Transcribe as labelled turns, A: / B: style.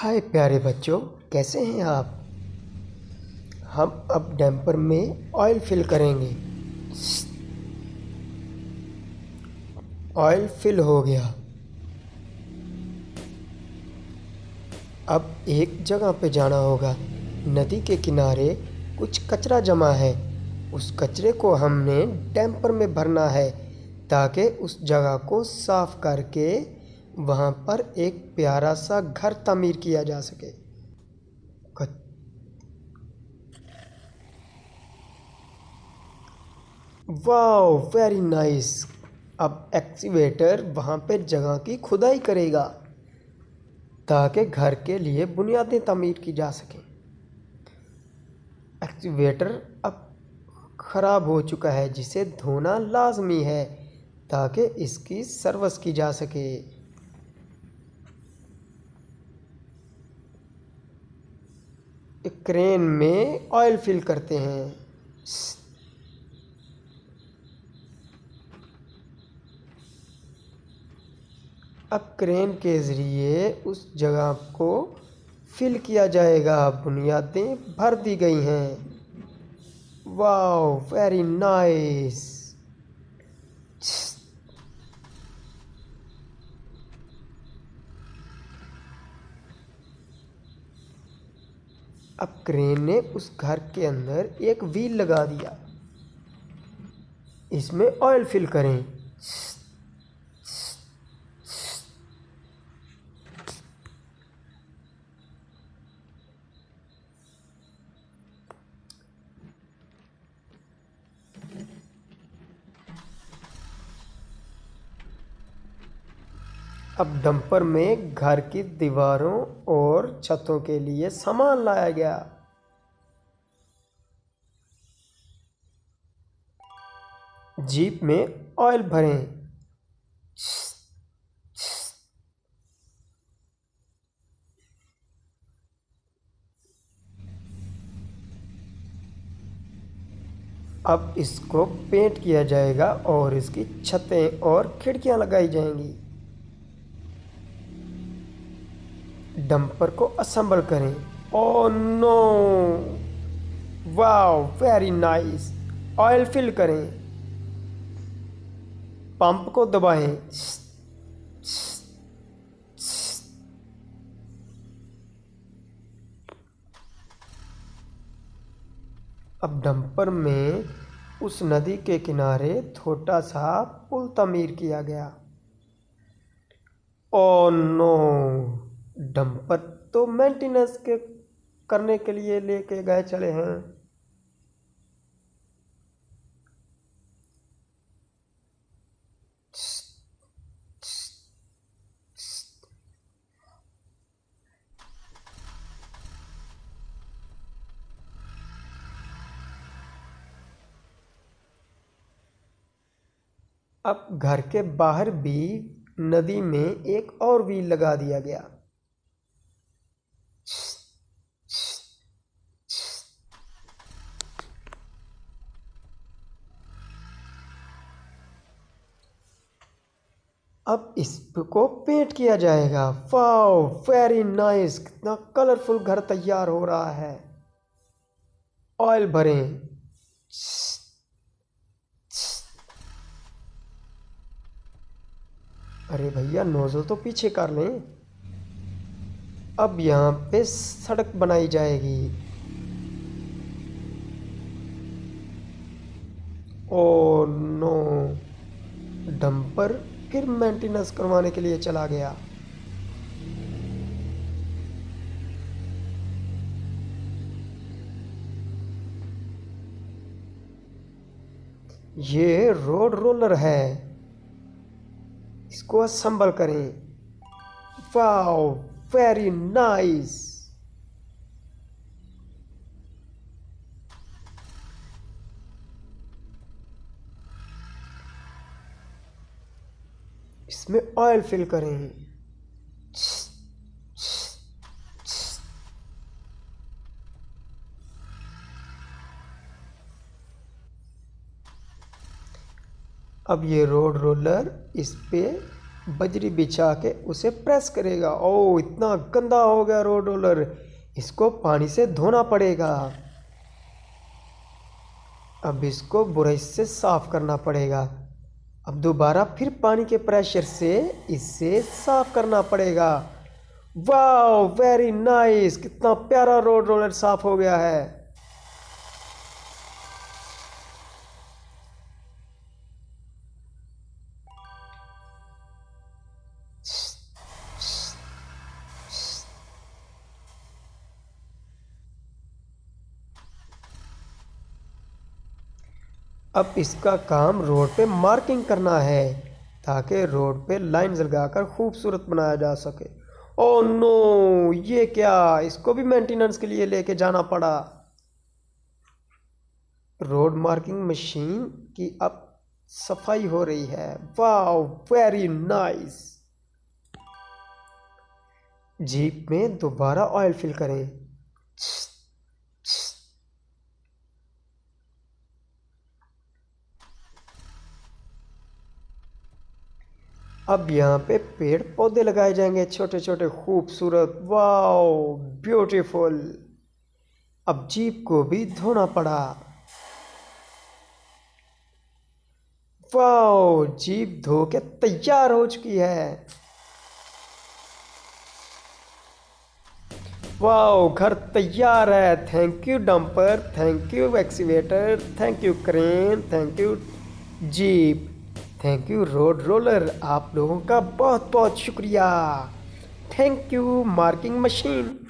A: हाय प्यारे बच्चों, कैसे हैं आप। हम अब डैम्पर में ऑयल फिल करेंगे। ऑयल फिल हो गया। अब एक जगह पे जाना होगा। नदी के किनारे कुछ कचरा जमा है। उस कचरे को हमने डैम्पर में भरना है ताकि उस जगह को साफ करके वहाँ पर एक प्यारा सा घर तामीर किया जा सके। Wow, very nice. अब एक्सीवेटर वहाँ पे जगह की खुदाई करेगा ताकि घर के लिए बुनियादें तामीर की जा सकें। एक्सीवेटर अब ख़राब हो चुका है, जिसे धोना लाजमी है ताकि इसकी सर्विस की जा सके। एक क्रेन में ऑयल फिल करते हैं। अब क्रेन के ज़रिए उस जगह को फिल किया जाएगा। बुनियादें भर दी गई हैं। Wow, very nice. अब क्रेन ने उस घर के अंदर एक व्हील लगा दिया। इसमें ऑयल फिल करें। अब डंपर में घर की दीवारों और छतों के लिए सामान लाया गया। जीप में ऑयल भरें। अब इसको पेंट किया जाएगा और इसकी छतें और खिड़कियां लगाई जाएंगी। डंपर को असेंबल करें। Oh no, wow, very nice. Oil fill करें। पंप को दबाएं। अब डंपर में उस नदी के किनारे छोटा सा पुल तामीर किया गया। ओह नो, डंपर तो मेंटेनेंस के करने के लिए लेके गए चले हैं। अब घर के बाहर भी नदी में एक और व्हील लगा दिया गया। अब इसको पेंट किया जाएगा। Wow, very nice. कितना कलरफुल घर तैयार हो रहा है। ऑयल भरें। अरे भैया, नोजल तो पीछे कर लें। अब यहाँ पे सड़क बनाई जाएगी। ओ नो, डंपर फिर मेंटेनेंस करवाने के लिए चला गया। ये रोड रोलर है, इसको असेंबल करें। Wow, very nice. इसमें ऑयल फिल करें। अब ये रोड रोलर इस पे बजरी बिछा के उसे प्रेस करेगा। ओह, इतना गंदा हो गया रोड रोलर, इसको पानी से धोना पड़ेगा। अब इसको ब्रश से साफ करना पड़ेगा। अब दोबारा फिर पानी के प्रेशर से इसे साफ करना पड़ेगा। वाह, वेरी नाइस, कितना प्यारा रोड रोलर साफ हो गया है। अब इसका काम रोड पे मार्किंग करना है ताकि रोड पे लाइन लगाकर खूबसूरत बनाया जा सके। ओह नो, ये क्या, इसको भी मेंटेनेंस के लिए लेके जाना पड़ा। रोड मार्किंग मशीन की अब सफाई हो रही है। वाह, वेरी नाइस। जीप में दोबारा ऑयल फिल करें। अब यहाँ पे पेड़ पौधे लगाए जाएंगे छोटे छोटे खूबसूरत। Wow, beautiful. अब जीप को भी धोना पड़ा। वाओ, जीप धो के तैयार हो चुकी है। वाओ, घर तैयार है। Thank you dumper, thank you excavator, thank you crane, thank you jeep, thank you road roller. आप लोगों का बहुत बहुत शुक्रिया। Thank you marking machine.